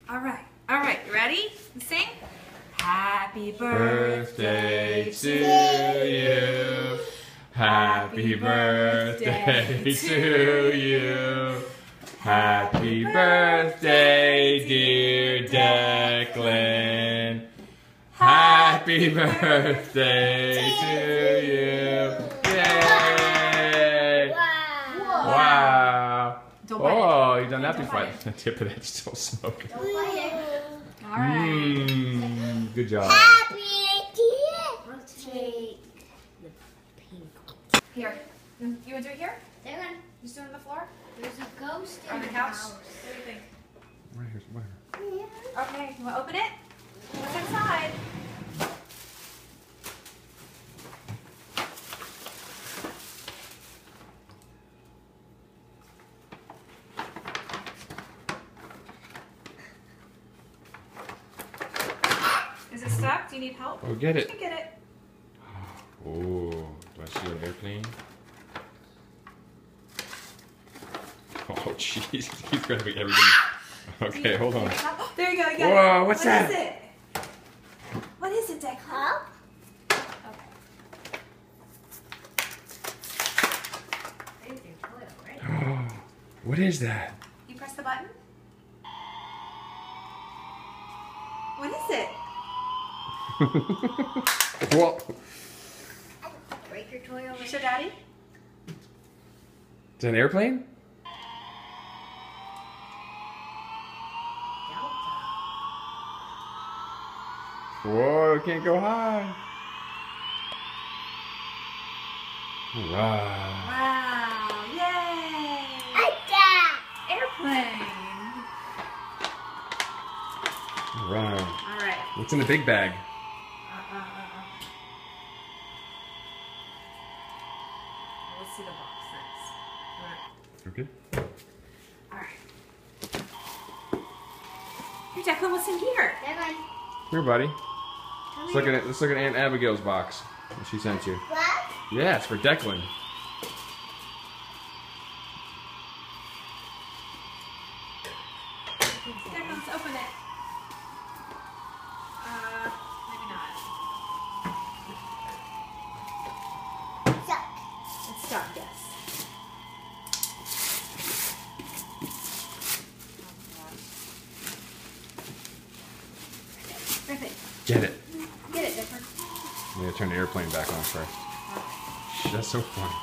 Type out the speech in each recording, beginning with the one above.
All right. You ready? Sing. Happy birthday to you. Happy birthday to you. Happy birthday, dear Declan. Happy birthday to you. Yay! Wow. Oh, you've done that before. The tip of that's still smoking. Don't bite it. All right. Good job. Happy let's take the pink. Here. You want to do it here? There, Just do it on the floor? there's a ghost in On the the couch? house. What do you think? Right here's whatever. Okay. You want to open it? What's inside? Is it stuck? Do you need help? Oh, get it. You get it. Oh, do I see an airplane? Oh, jeez. He's grabbing everything. Okay, hold on. There you go. You got Whoa, it. what's that? What is it? What is it, Declan? Huh? Okay. There's your toilet, right? What is that? You press the button. What is it? Well, Break your toy over. Show Daddy. is that an airplane? Delta. Whoa, it can't go high. Wow. Wow! Yay! Airplane. Wow. All right. What's in the big bag? Let's see the box next. Okay. All right. Hey, Declan, what's in here? Declan, Here, buddy. come Let's look here. at it. Let's look at Aunt Abigail's box that she sent you. What? Yeah, it's for Declan. Declan, let's open it. Maybe not. Suck. It's stuck, yes. Perfect. Get it. Get it, Declan. I'm gonna turn the airplane back on first. That's so funny.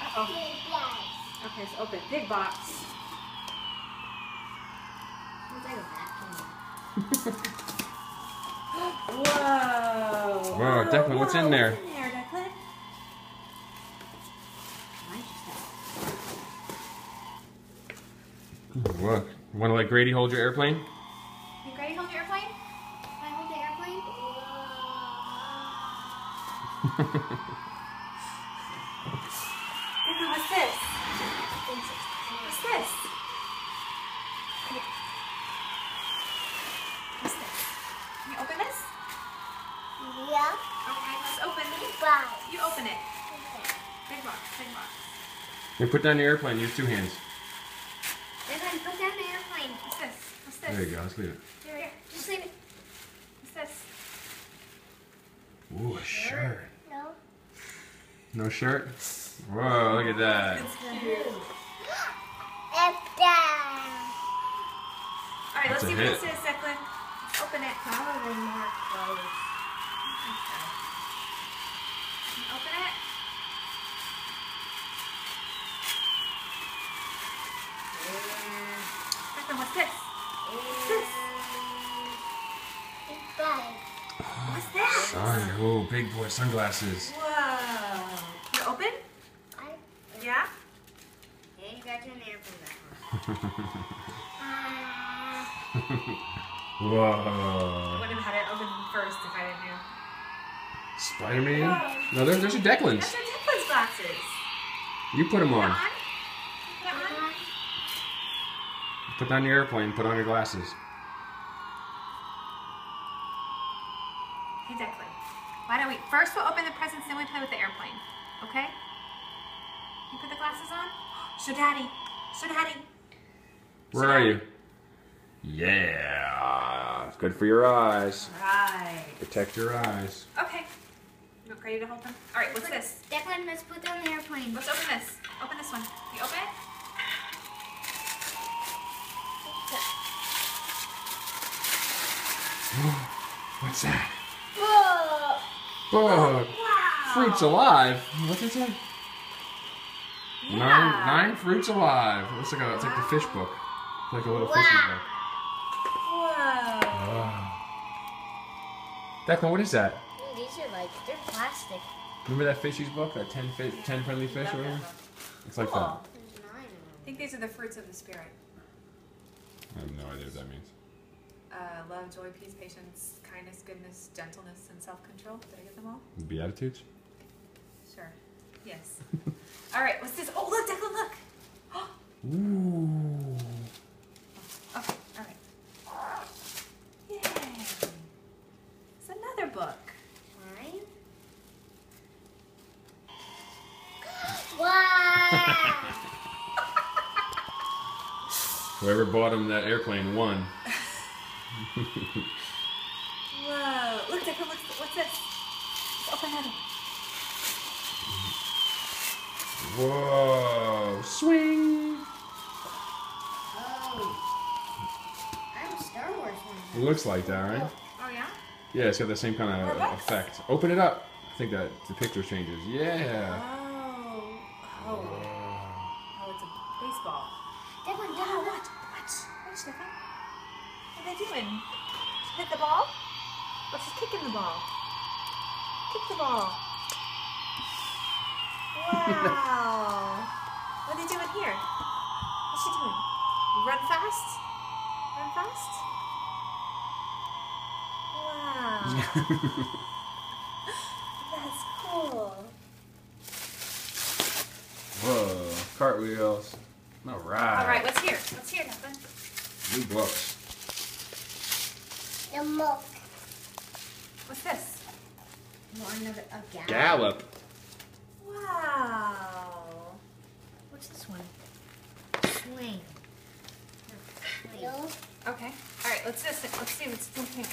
Uh-oh. Okay, so open. Big box. Looks like a vacuum. Whoa. Whoa, Declan, what's in there? What's in there, Declan? Mine's just What? You want to let Grady hold your airplane? You ready to hold your airplane? Can I hold the airplane? Declan, what's this? What's this? What's this? Can you open this? Yeah. Okay, let's open it. Bye. You open it. Big box, big box. You put down your airplane. Use two hands. Declan, put down the airplane. What's this? What's this? There you go. Let's leave it. Here. Just leave it. What's this? Ooh, a shirt. No. No shirt? Whoa, look at that. Alright, let's That's a see what hit. this is, Declan. Let's open it. Probably more clothes. Can you open it? Declan, what's this? What's this? What's this? Sun. Oh, big boy sunglasses. Whoa. You open? Yeah? Yeah, you got your airplane back Whoa. Wouldn't have had it open first if I didn't know. Spider-Man? No, there's your Declan's. That's our Declan's glasses. You put them Put it on. on. Put it on. Put down your airplane. Put on your glasses. Hey, Declan. Why don't we first we'll open the presents, then we play with the airplane. Okay? You put the glasses on? Show Daddy. Show Daddy. Where are you? Yeah. It's good for your eyes. Right. Protect your eyes. Okay. You ready to hold them? All right, what's this? Declan, let's put it on the airplane. Let's open this. Open this one. You open it? What's that? Whoa! Bug. Wow. Fruits alive. What's it say? Yeah. Nine fruits alive. It's like it's like the fish book. It's like a little fishy book. Whoa. Declan, what is that? Ooh, these are like, they're plastic. Remember that fishy's book? That 10 friendly fish or whatever? It's like that. Cool. There's 9 of them. I think these are the fruits of the spirit. I have no idea what that means. Love, joy, peace, patience, kindness, goodness, gentleness, and self-control. Did I get them all? Beatitudes? Sure. Yes. All right, what's this? Oh, look, Declan, look. Ooh. Okay, all right. Yay. It's another book. Mine? Wow! Whoever bought him that airplane won. Whoa. Look, Declan, what's this? Let's open that up. Whoa. Swing. Oh. I have a Star Wars It one. looks like that, right? Oh, yeah? Yeah, it's got the same kind of Robux? effect. Open it up. I think that the picture changes. Yeah. Oh. Oh. Oh, it's a baseball. Declan, Oh, Declan, what? Watch, Declan. What are they doing? Hit the ball? Oh, she's kicking the ball. Kick the ball. Wow. What are they doing here? What's she doing? Run fast? Run fast? Wow. That's cool. Whoa. Cartwheels. All right. All right, what's here? What's here, Declan? New books. the milk. What's this? More of a gallon. Gallop. Wow. What's this one? Swing. Wheels. Okay. All right. Let's see what's in here.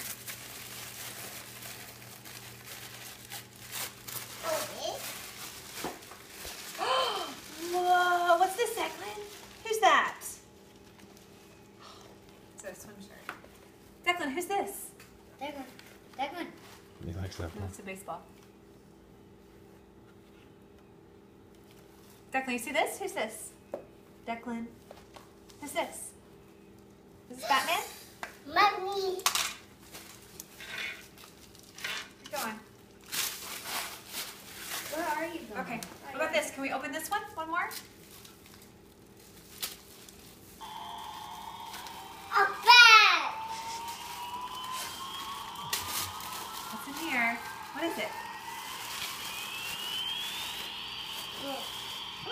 Whoa! What's this, Declan? Who's that? It's a swim shirt. Declan, who's this? Declan. Declan. He likes that No, one. it's a baseball. Declan, you see this? Who's this? Declan. Who's this? Is this Batman? Mommy. Keep going. Where are you going? Okay. What about this? Can we open this one? One more? A bag. What's in here? What is it?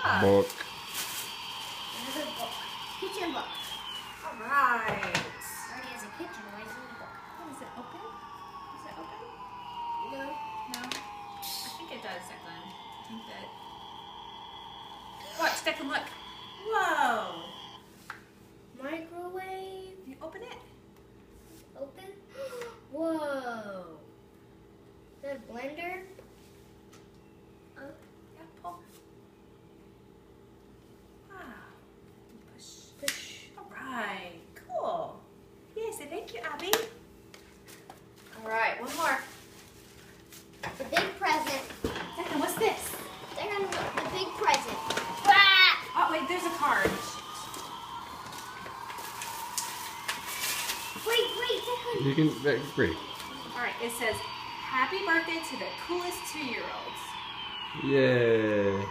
Ah, Book. Another book. Kitchen book. all right. Already has a kitchen. Why is it a book? Oh, is it open? Is it open? No. No. I think it does, Declan. I think that. Watch, Declan, look. Whoa. Microwave. You open it? Open. Whoa. Is that a blender? Yeah, pull. Wow. Push. Push. All right. Cool. Yes, thank you, Abby. All right, one more. The big present. Declan, what's this? Declan, the big present. Ah! Oh, wait, there's a card. Wait, Declan. You can. Great. All right, it says, happy birthday to the coolest 2-year-olds. Yay.